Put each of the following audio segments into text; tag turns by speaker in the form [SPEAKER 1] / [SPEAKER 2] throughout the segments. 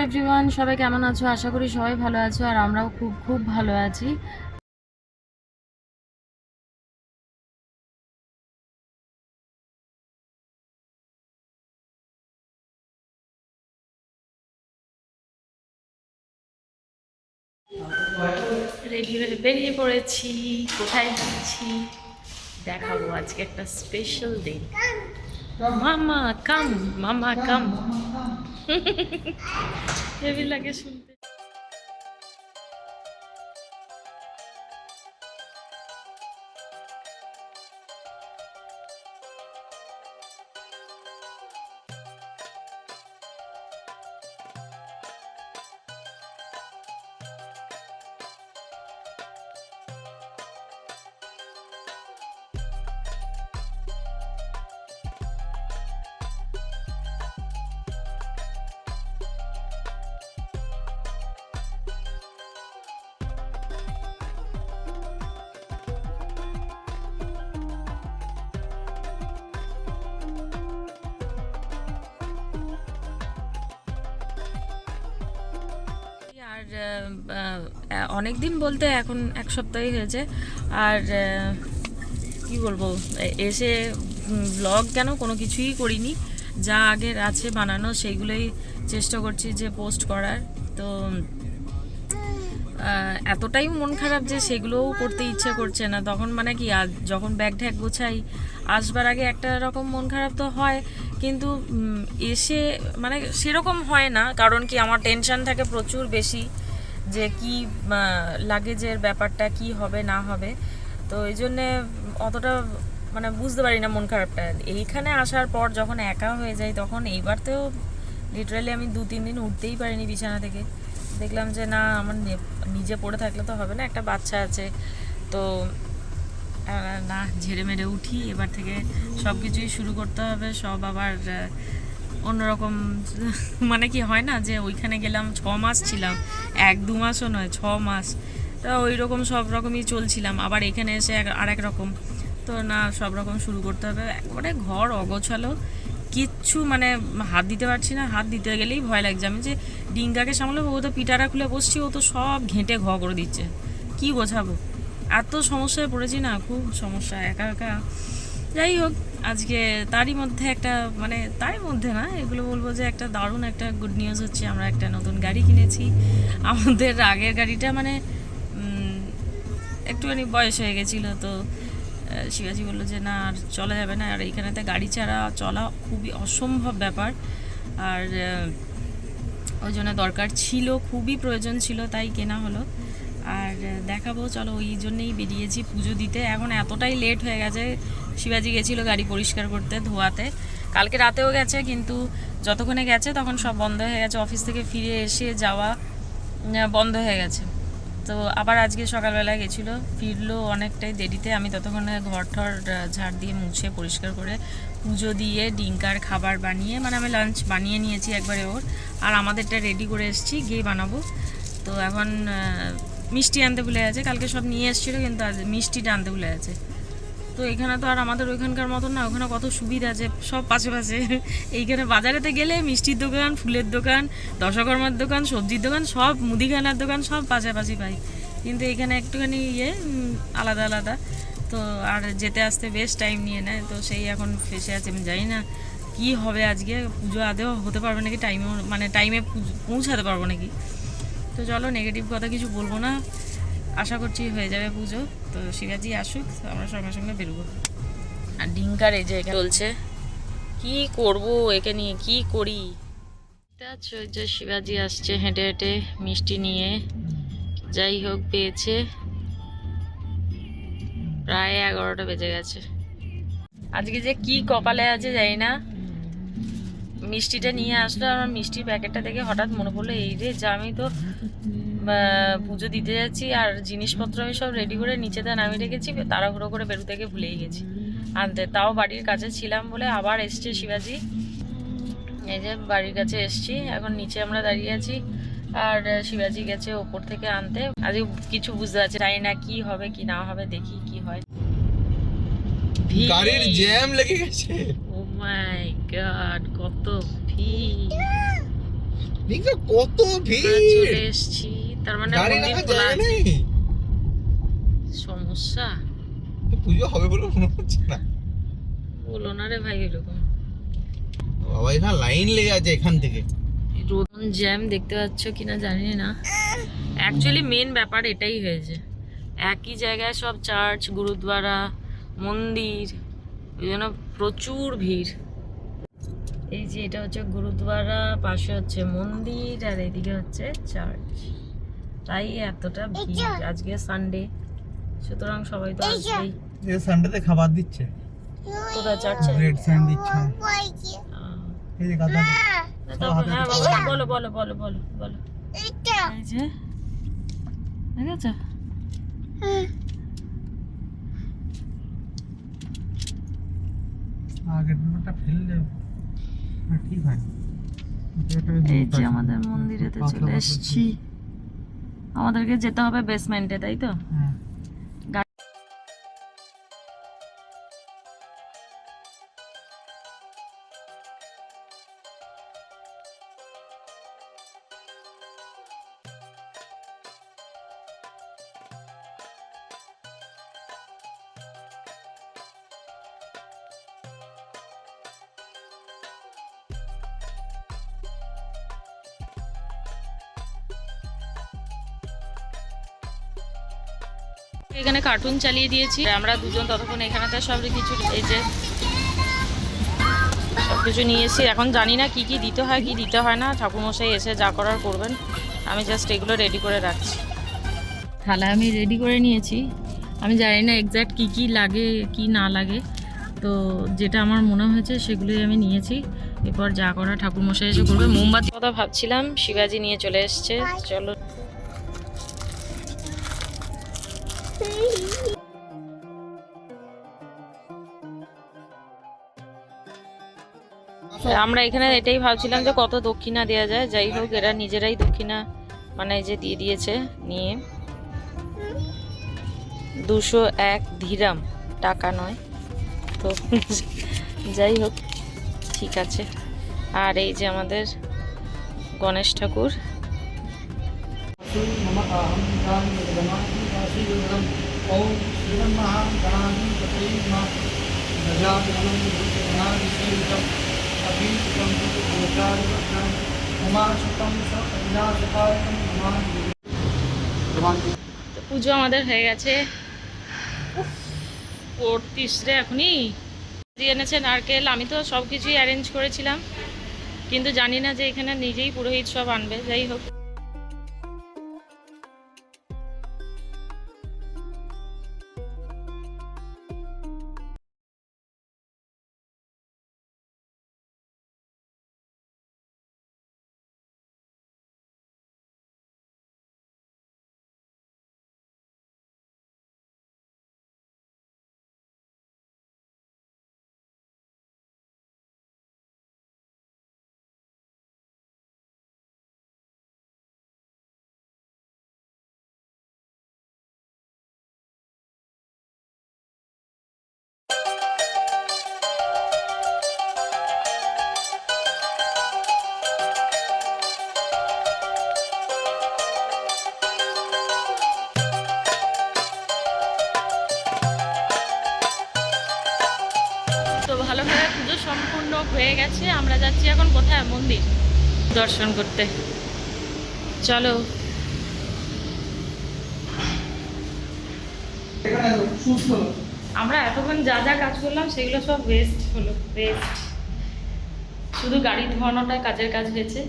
[SPEAKER 1] Everyone, সবাই কেমন আছো? আশা করি সবাই ভালো আছো আর আমরাও খুব খুব ভালো আছি। রেডি হয়ে বেরিয়ে পড়েছি। কোথায় যাচ্ছি দেখাবো, আজকে একটা স্পেশাল ডে। মামা কাম, মামা কাম। হেভি লাগে শুনতে। আর অনেক দিন বলতে এখন এক সপ্তাহই হয়েছে। আর কি বলবো, এসে ব্লগ কেন কোনো কিছুই করিনি, যা আগের আছে বানানো সেইগুলোই চেষ্টা করছি যে পোস্ট করার। তো এতটাই মন খারাপ যে সেগুলোও করতে ইচ্ছে করছে না। তখন মানে কি, আজ যখন ব্যাগ ঠ্যাগ গোছাই আসবার আগে একটা রকম মন খারাপ তো হয়, কিন্তু এসে মানে সেরকম হয় না। কারণ কি, আমার টেনশন থাকে প্রচুর বেশি যে কি লাগেজের ব্যাপারটা কি হবে না হবে। তো এই জন্যে অতটা মানে বুঝতে পারি না মন খারাপটা। এইখানে আসার পর যখন একা হয়ে যায় তখন, এইবারতেও লিটারালি আমি 2-3 দিন উঠতেই পারিনি বিছানা থেকে। দেখলাম যে না, আমার নিজে পড়ে থাকলে তো হবে না, একটা বাচ্চা আছে। তো না, ঝেড়ে মেরে উঠি, এবার থেকে সব কিছুই শুরু করতে হবে। সব আবার অন্যরকম। মানে কি হয় না যে ওইখানে গেলাম 6 মাস ছিলাম, 1-2 মাসও নয়, 6 মাস। তা ওই রকম সব রকমই চলছিলাম, আবার এখানে এসে আর এক রকম। তো না, সব রকম শুরু করতে হবে। একবারে ঘর অগোছালো, কিচ্ছু মানে হাত দিতে পারছি না। হাত দিতে গেলেই ভয় লাগছে। আমি যে ডিঙ্গাকে সামলাবো, ও তো পিটারা খুলে বসছি, ও তো সব ঘেঁটে করে দিচ্ছে। কি গোছাবো, এত সমস্যায় পড়েছি না, খুব সমস্যা একা একা। যাই হোক, আজকে তারই মধ্যে একটা, মানে তারই মধ্যে না, এগুলো বলবো যে একটা দারুণ একটা গুড নিউজ হচ্ছে, আমরা একটা নতুন গাড়ি কিনেছি। আমাদের আগের গাড়িটা মানে একটুখানি বয়স হয়ে গেছিলো। তো শিবাজি বললো যে না, আর চলা যাবে না, আর এইখানেতে গাড়ি ছাড়া চলা খুবই অসম্ভব ব্যাপার। আর ওই জন্য দরকার ছিল, খুবই প্রয়োজন ছিল, তাই কেনা হলো। আর দেখাবো, চলো, ওই জন্যেই বেরিয়েছি পুজো দিতে। এখন এতটাই লেট হয়ে গেছে, শিবাজি গেছিলো গাড়ি পরিষ্কার করতে, ধোয়াতে। কালকে রাতেও গেছে, কিন্তু যতক্ষণে গেছে তখন সব বন্ধ হয়ে গেছে। অফিস থেকে ফিরে এসে যাওয়া বন্ধ হয়ে গেছে। তো আবার আজকে সকালবেলায় গেছিলো, ফিরলো অনেকটাই দেরিতে। আমি ততক্ষণে ঘর ঠর ঝাড় দিয়ে মুছে পরিষ্কার করে পুজো দিয়ে ডিঙ্কার খাবার বানিয়ে, মানে আমি লাঞ্চ বানিয়ে নিয়েছি একবারে ওর, আর আমাদেরটা রেডি করে এসেছি, গিয়ে বানাবো। তো এখন মিষ্টি আনতে ভুলে গেছে, কালকে সব নিয়ে এসেছিলো কিন্তু আজ মিষ্টিটা আনতে ভুলে গেছে। তো এখানে তো আর আমাদের ওইখানকার মতন না, ওখানে কত সুবিধা আছে, সব পাশে পাশে। এইখানে বাজারেতে গেলে মিষ্টির দোকান, ফুলের দোকান, দশকর্মার দোকান, সবজির দোকান, সব মুদিখানার দোকান সব পাশাপাশি পাই। কিন্তু এখানে একটুখানি আলাদা আলাদা। তো আর যেতে আসতে বেশ টাইম নিয়ে নেয়। তো সেই এখন ফেসে আছে, আমি জানি না কি হবে আজকে, পুজো আদেও হতে পারবে নাকি, টাইমে মানে টাইমে পৌঁছাতে পারবো নাকি। তো চলো, নেগেটিভ কথা কিছু বলবো না, আশা করছি হয়ে যাবে পুজো। তো শিবাজি আসুক, আমরা সঙ্গে সঙ্গে বেরোবো। আর ডিঙ্কার এই যে চলছে, কি করব একে নিয়ে, কি করি। আচ্ছা, ওই যে শিবাজি আসছে হেঁটে হেঁটে মিষ্টি নিয়ে। যাই হোক, পেয়েছে। প্রায় 11টা বেজে গেছে। আজকে যে কি কপালে আছে জানি না, মিষ্টিটা নিয়ে আসলো। আমার মিষ্টির প্যাকেটটা দেখে হঠাৎ মনে পড়লো, এই রে যা, আমি তো পুজো দিতে যাচ্ছি আর জিনিসপত্র আমি সব রেডি করে নিচেতে নামিয়ে রেখেছি, তাড়াহুড়ো করে বেরোতে গিয়ে ভুলেই গেছি আনতে। তাও বাড়ির কাছে ছিলাম বলে আবার এসছে শিবাজি। এই যে বাড়ির কাছে এসছি, এখন নিচে আমরা দাঁড়িয়ে আছি, আর শিবাজি গেছে ওপর থেকে আনতে। আজকে কিছু বুঝতে পারছি, জানি না কি হবে কি না হবে, দেখি কি হয়।
[SPEAKER 2] গাড়ির জ্যাম লেগে গেছে।
[SPEAKER 1] ও মাই গড, কত ভিড়!
[SPEAKER 2] দেখো কত ভিড়,
[SPEAKER 1] চলে এসেছি, তার মানে
[SPEAKER 2] গাড়ি
[SPEAKER 1] মন্দির
[SPEAKER 2] রাখার
[SPEAKER 1] খোলা
[SPEAKER 2] জায়গা
[SPEAKER 1] আছে।
[SPEAKER 2] নেই।
[SPEAKER 1] সমস্যা
[SPEAKER 2] পুজো হবে বলে মনে হচ্ছে না।
[SPEAKER 1] বলো না রে ভাই এরকম।
[SPEAKER 2] বাবা এখানে লাইন লেগে আছে এখান থেকে।
[SPEAKER 1] রোদন জ্যাম দেখতে পাচ্ছ কিনা জানি না, অ্যাকচুয়ালি মেন ব্যাপার এটাই হয়েছে, একই জায়গায় সব চার্চ, গুরুদ্বারা, মন্দির, ওই জন্য প্রচুর ভিড়। এই যে এটা হচ্ছে গুরুদ্বারা, পাশে হচ্ছে মন্দির, আর এদিকে হচ্ছে চার্চ, তাই এতটা ভিড়। আজকে সানডে, সুতরাং সবাই তো আসবেই।
[SPEAKER 2] এই সানডেতে খাবার দিচ্ছে,
[SPEAKER 1] কোথায় চার্চে?
[SPEAKER 2] ব্রেড স্যান্ডউইচ এই যে গাদা।
[SPEAKER 1] হ্যাঁ বাবা, বলো বলো বলো বলো বলো। এই যে দেখেছো?
[SPEAKER 2] আগের ব্যাপারটা ফেললে ঠিক হয়।
[SPEAKER 1] এই যে আমাদের মন্দিরেতে চলে এসেছি, আমাদেরকে যেতে হবে বেসমেন্টে, তাই তো? এখানে কার্টুন চালিয়ে দিয়েছি, আমরা দুজন ততক্ষণ এখানেতে সব কিছু, এই যে সব কিছু নিয়ে এসেছি। এখন জানি না কি কি দিতে হয় কি দিতে হয় না, ঠাকুরমশাই এসে যা করার করবেন, আমি জাস্ট এগুলো রেডি করে রাখছি। থালা আমি রেডি করে নিয়েছি, আমি জানি না এক্স্যাক্ট কি কি লাগে কি না লাগে, তো যেটা আমার মনে হয়েছে সেগুলোই আমি নিয়েছি। এরপর যা করা ঠাকুরমশাই এসে করবে। মোমবাতি কথা ভাবছিলাম, শিবাজি নিয়ে চলে এসছে, চলো। আমরা এখানে এটাই ভাবছিলাম যে কত দক্ষিণা দেওয়া যায়, যাই হোক এরা নিজেরাই দক্ষিণা মানে যে দিয়ে দিয়েছে, নিয়ে 201 ধীরাম, টাকা নয় তো যাই হোক ঠিক আছে। আর এই যে আমাদের গণেশ ঠাকুর, পুজো আমাদের হয়ে গেছে। পড়তিস রে এখনই, দিয়ে এনেছে নারকেল, আমি তো সব কিছুই অ্যারেঞ্জ করেছিলাম, কিন্তু জানি না যে এখানে নিজেই পুরোহিত সব আনবে, যাই হোক। তো ভালোভাবে পুজো সম্পূর্ণ হয়ে গেছে, আমরা যাচ্ছি এখন কোথায়? মন্দির দর্শন করতে, চলো। আমরা এতক্ষণ যা যা কাজ করলাম সেগুলো সব ওয়েস্ট হলো, ওয়েস্ট। শুধু গাড়ি ধোয়ানোটাই কাজের কাজ হয়েছে,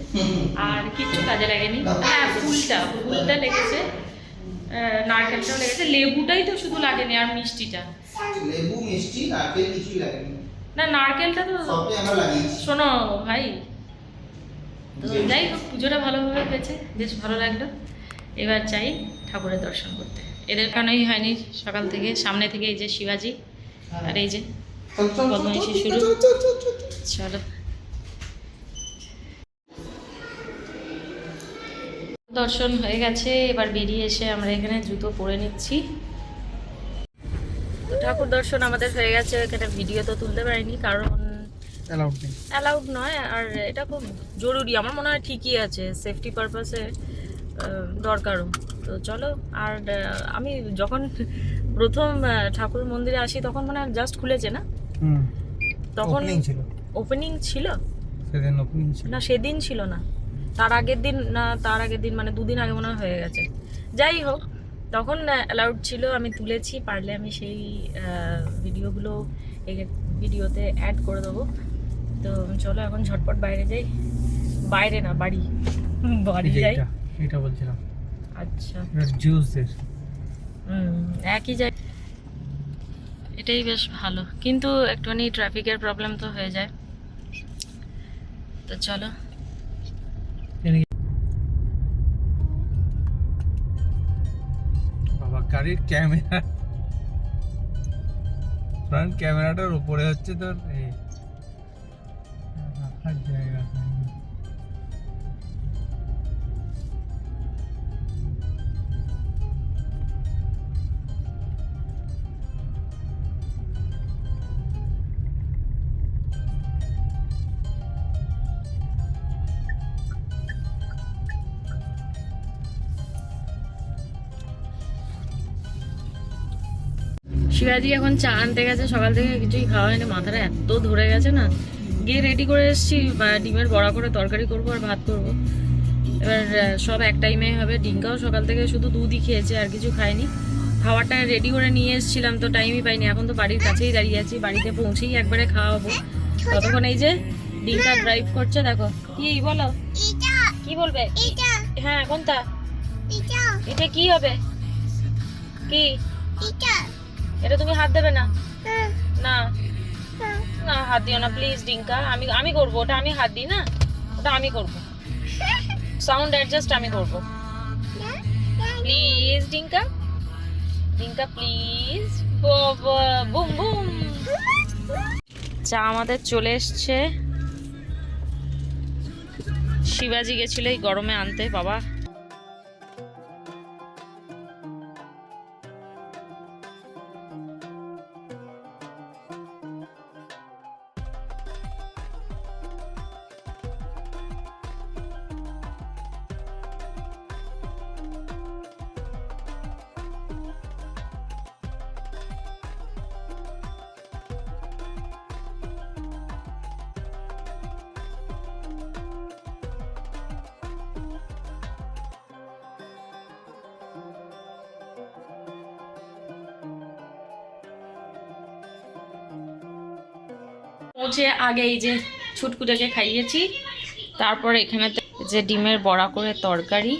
[SPEAKER 1] আর কিচ্ছু কাজে লাগেনি। হ্যাঁ, ফুলটা লেগেছে, নারকেলটাও লেগেছে, লেবুটাই তো শুধু লাগেনি, আর মিষ্টিটা।
[SPEAKER 2] লেবু মিষ্টি নারকেল কিছুই লাগেনি।
[SPEAKER 1] না, নারকেলটা তো
[SPEAKER 2] সবই আমরা লাগিয়েছি।
[SPEAKER 1] শোনো ভাই, তো যাই হোক পুজোটা ভালোভাবে হয়েছে, বেশ ভালো লাগলো। এবার চাই ঠাকুরের দর্শন করতে, এদের কারণেই হয়নি সকাল থেকে। সামনে থেকে এই যে শিবাজি, আর এই যে বদমাইশি শুরু। চলো, দর্শন হয়ে গেছে, এবার বেরিয়ে এসে আমরা এখানে জুতো পরে নিচ্ছি। তো ঠাকুর দর্শন আমাদের হয়ে গেছে, এখানে ভিডিও তো তুলতে পারিনি, কারণ অ্যালাউড নয়, আর এটা খুব জরুরি আমার মনে হয়। ঠিকই আছে, সেফটি পারপাসে দরকারও। তো চলো। আর আমি যখন প্রথম ঠাকুর মন্দিরে আসি তখন মনে হয় জাস্ট খুলেছে না, তখন ওপেনিং ছিল না, সেদিন ছিল না, তার আগের দিন না, তার আগের দিন মানে 2 দিন আগে মনে হয় হয়ে গেছে। যাই হোক, তখন অ্যালাউড ছিল, আমি তুলেছি, পারলে আমি সেই ভিডিওগুলো ভিডিওতে অ্যাড করে দেবো। তো চলো এখন ঝটপট বাইরে যাই, বাইরে না বাড়ি, বাড়ি যাই।
[SPEAKER 2] এটা বলছিলাম,
[SPEAKER 1] আচ্ছা
[SPEAKER 2] জুসের
[SPEAKER 1] একই জায়গা, এটাই বেশ ভালো, কিন্তু একটুখানি ট্রাফিকের প্রবলেম তো হয়ে যায়। তো চলো।
[SPEAKER 2] বাবা গাড়ির ক্যামেরা, ফ্রন্ট ক্যামেরাটার উপরে হচ্ছে তোর এই রাখার জায়গা।
[SPEAKER 1] শিবাজি এখন চা আনতে গেছে, সকাল থেকে কিছুই খাওয়া হয়নি, মাথাটা এত ধরে গেছে না। গিয়ে রেডি করে এসেছি, ডিমের বড়া করে তরকারি করবো আর ভাত করবো। এবার সব এক টাইমে হবে। ডিঙ্কাও সকাল থেকে শুধু দুধই খেয়েছে, আর কিছু খায়নি। খাবারটা রেডি করে নিয়ে এসেছিলাম তো টাইমই পাইনি, এখন তো বাড়ির কাছেই দাঁড়িয়ে আছি, বাড়িতে পৌঁছেই একবারে খাওয়াবো। ততক্ষণ এই যে ডিঙ্কা ড্রাইভ করছে, দেখো। কি বলো, কি বলবে? হ্যাঁ কোনটা? এটা কি হবে? কি এটা? তুমি হাত দেবে না, না না হাত দিও না প্লিজ ডিঙ্কা। আমি করবো ওটা, আমি হাত দিই না, ওটা আমি করবো। সাউন্ড অ্যাডজাস্ট আমি করবো, প্লিজ ডিঙ্কা, ডিঙ্কা প্লিজ। Boom boom. চা আমাদের চলে এসছে। শিবাজি গেছিল এই গরমে আনতে, বাবা। পৌঁছে আগে এই যে ছুটকুটাকে খাইয়েছি, তারপর এখানেতে যে ডিমের বড়া করে তরকারি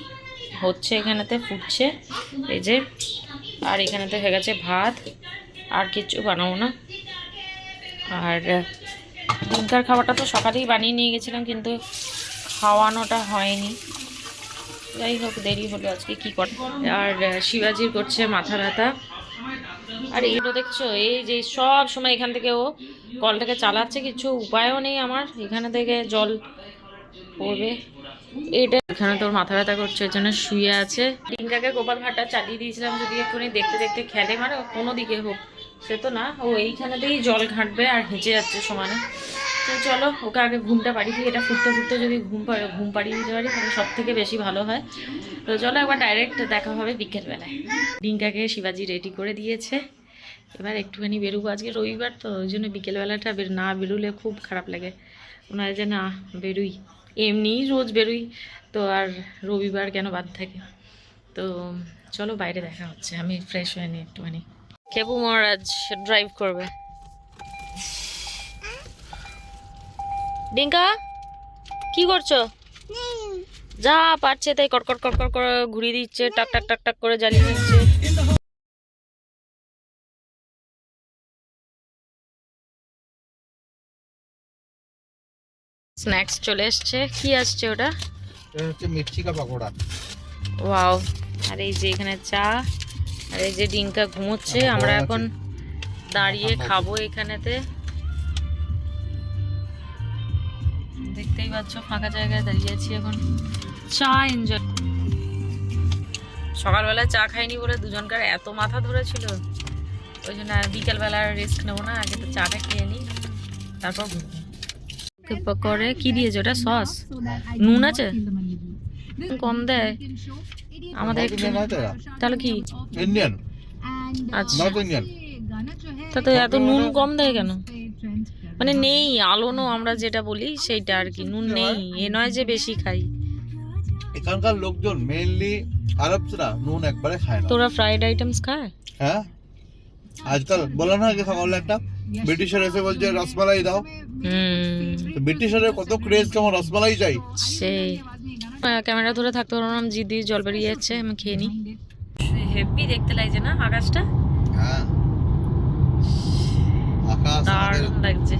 [SPEAKER 1] হচ্ছে, এখানেতে ফুটছে এই যে, আর এখানেতে হয়ে গেছে ভাত, আর কিছু বানাবো না। আর ডিঙ্কার খাবারটা তো সকালেই বানিয়ে নিয়ে গেছিলাম, কিন্তু খাওয়ানোটা হয়নি। যাই হোক, দেরি হলো আজকে, কি করে। আর শিবাজির করছে মাথা ব্যথা। আর এইটা দেখছো, এই যে সব সময় এখান থেকে ও কলটাকে চালাচ্ছে, কিছু উপায়ও নেই আমার, এখানে থেকে জল পড়বে। এটা এখানে তোর মাথা ব্যথা করছে, এর জন্য শুয়ে আছে। ডিঙ্কাকে গোপাল ভাটটা চালিয়ে দিয়েছিলাম, যদি একটুখানি দেখতে দেখতে খেলে, মানে কোনো দিকে হোক, সে তো না, ও এইখানেতেই জল ঘাঁটবে আর হেঁচে যাচ্ছে সমানে। তো চলো ওকে আগে ঘুমটা পাড়িয়ে দিই, এটা ফুটতে ফুটতে যদি ঘুম পাড়িয়ে দিতে পারি তাহলে সব থেকে বেশি ভালো হয়। তো চলো একবার ডাইরেক্ট দেখা হবে বিকেলবেলায়। ডিঙ্কাকে শিবাজি রেডি করে দিয়েছে, এবার একটুখানি বেরোবো। আজকে রবিবার তো, ওই জন্য বিকেলবেলাটা না বেরোলে খুব খারাপ লাগে, ওনার যে না বেরোই, এমনিই রোজ বেরোই, তো আর রবিবার কেন বাদ থাকে। তো চলো বাইরে দেখা হচ্ছে, আমি ফ্রেশ হয়ে নিই একটুখানি। খেবু মহারাজ ড্রাইভ করবে। ডিঙ্কা কি করছো? যা পারছে তাই কটকট কটকট করে ঘুরিয়ে দিচ্ছে, টাক টাক টাক টাক করে জ্বালিয়ে দিচ্ছে। স্ন্যাক্স চলে এসছে, কি আসছে ওটা?
[SPEAKER 2] এটা হচ্ছে মির্চি কা পাকোড়া।
[SPEAKER 1] ওয়াও। আর এই যে এখানে চা, আর এই যে ডিঙ্কা ঘুমোচ্ছে, আমরা এখন দাঁড়িয়ে খাবো এখানেতে। দেখতেই পাচ্ছ ফাঁকা জায়গায় দাঁড়িয়ে আছি এখন, চা এনজয়। সকালবেলা চা খাইনি বলে দুজনকার এত মাথা ধরেছিল, ওই জন্য বিকেলবেলা রিস্ক নেবো না, আগে তো চাটা খেয়ে নিই, তারপর ঘুরবো। করে কি দিয়েছে ওটা? সস, নুন আছে, কম দেয় আমাদের একটু। তাহলে কি
[SPEAKER 2] ইন্ডিয়ান,
[SPEAKER 1] আচ্ছা,
[SPEAKER 2] নর্থ ইন্ডিয়ান।
[SPEAKER 1] তো এত নুন কম দেয় কেন? মানে নেই আলোনো আমরা যেটা বলি সেইটা আর কি, নুন নেই এ নয় যে বেশি খাই।
[SPEAKER 2] এখানকার লোকজন মেইনলি আরবরা নুন একবারে খায় না।
[SPEAKER 1] তোরা ফ্রাইড আইটেমস খায়?
[SPEAKER 2] হ্যাঁ, আজকাল বলা না কি সকালে একটা ব্রিটিশার এসে বলছে রসমালাই দাও, তো ব্রিটিশারের কত ক্রেজ, কেমন রসমালাই চাই।
[SPEAKER 1] সেই ক্যামেরা ধরে থাকতে পারবো না, জিদ দিয়ে জল বেরিয়ে যাচ্ছে, আমি খেয়ে নিই। হেভি দেখতে লাগছে না আকাশটা?
[SPEAKER 2] হ্যাঁ, আকাশ আমাদের
[SPEAKER 1] দারুণ লাগছে।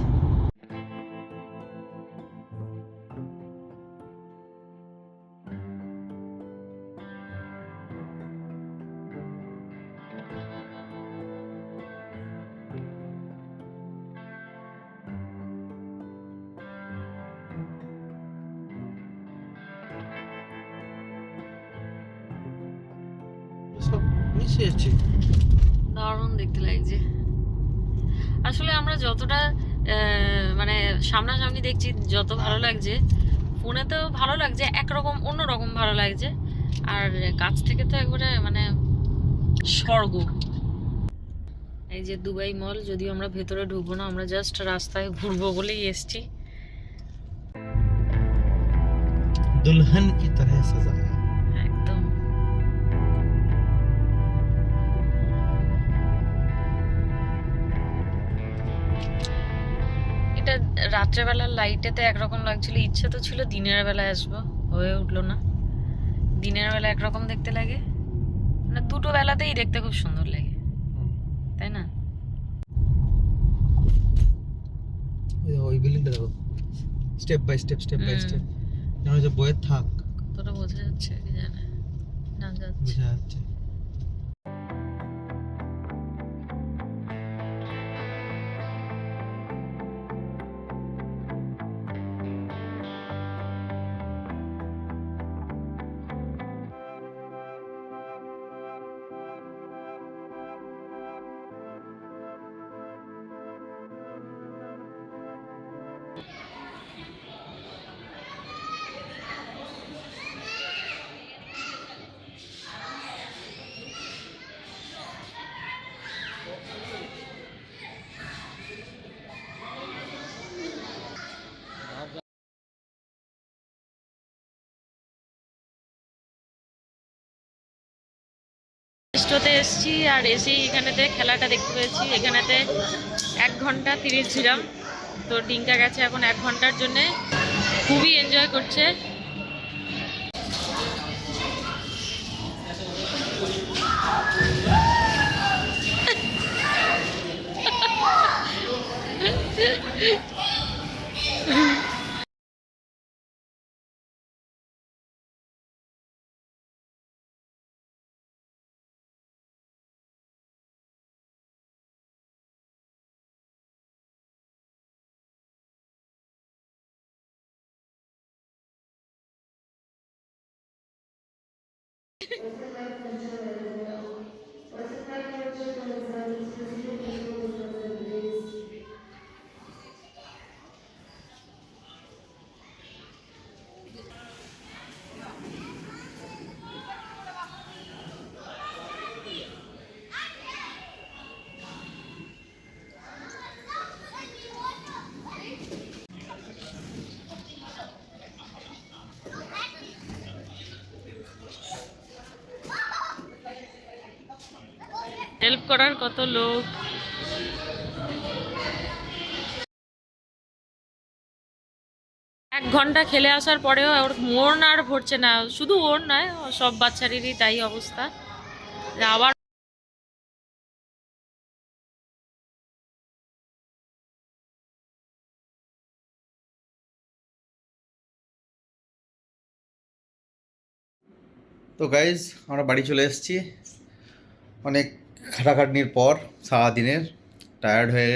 [SPEAKER 2] সব মিশে আছে।
[SPEAKER 1] দারুণ দেখতে লাগছে। আসলে আমরা যতটা মানে সামনাসামনি দেখছি যত ভালো লাগছে, ফোনেতেও ভালো লাগছে, একরকম অন্যরকম ভালো লাগছে, আর কাছ থেকে তো একবারে মানে স্বর্গ। এই যে দুবাই মল, যদিও আমরা ভেতরে ঢুকবো না, আমরা জাস্ট রাস্তায় ঘুরবো বলেই এসছি।
[SPEAKER 2] दुल्हन की तरह सजाया।
[SPEAKER 1] একদম এটা রাত্রেবেলার লাইটেতে একরকম লাগছিল, ইচ্ছে তো ছিল দিনের বেলায় আসবো, হয়ে উঠলো না। দিনের বেলা একরকম দেখতে লাগে, মানে দুটো বেলাতেই দেখতে খুব সুন্দর লাগে, তাই না?
[SPEAKER 2] ওই বিল্ডিংটা দেখো, স্টেপ বাই স্টেপ স্টেপ, যেন যে বইয়ের থাক।
[SPEAKER 1] কতটা বোঝা যাচ্ছে কি জানে না যাচ্ছে।
[SPEAKER 2] বোঝা যাচ্ছে।
[SPEAKER 1] রেস্টোতে এসছি, আর এসেই এখানেতে খেলাটা দেখতে পেয়েছি। এখানেতে 1 ঘন্টা 30 ছিলাম, তো ডিঙ্কা গেছে এখন 1 ঘন্টার জন্যে, খুবই এনজয় করছে। হেল্প করার কত লোক। এক ঘন্টা খেলে আসার পরেও ওর মন আর ভরছে না, শুধু ওর নয়, সব বাচ্চাদেরই তাই অবস্থা। আবার
[SPEAKER 2] তো গাইজ, আমরা বাড়ি চলে এসেছি অনেক খাটাখাটনির পর, সারাদিনের টায়ার্ড হয়ে।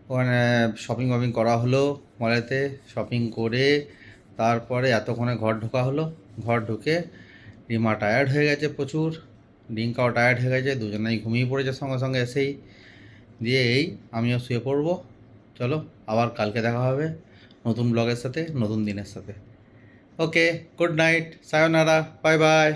[SPEAKER 2] ওখানে শপিং ওপিং করা হলো মলেতে, শপিং করে তারপরে এতক্ষণে ঘর ঢোকা হলো। ঘর ঢুকে রিমা টায়ার্ড হয়ে গেছে প্রচুর, ডিঙ্কাও টায়ার্ড হয়ে গেছে, দুজনেই ঘুমিয়ে পড়েছে সঙ্গে সঙ্গে এসেই। দিয়ে এই আমিও শুয়ে পড়বো। চলো আবার কালকে দেখা হবে নতুন ব্লগের সাথে, নতুন দিনের সাথে। ওকে, গুড নাইট, সায়োনারা, বাই বাই।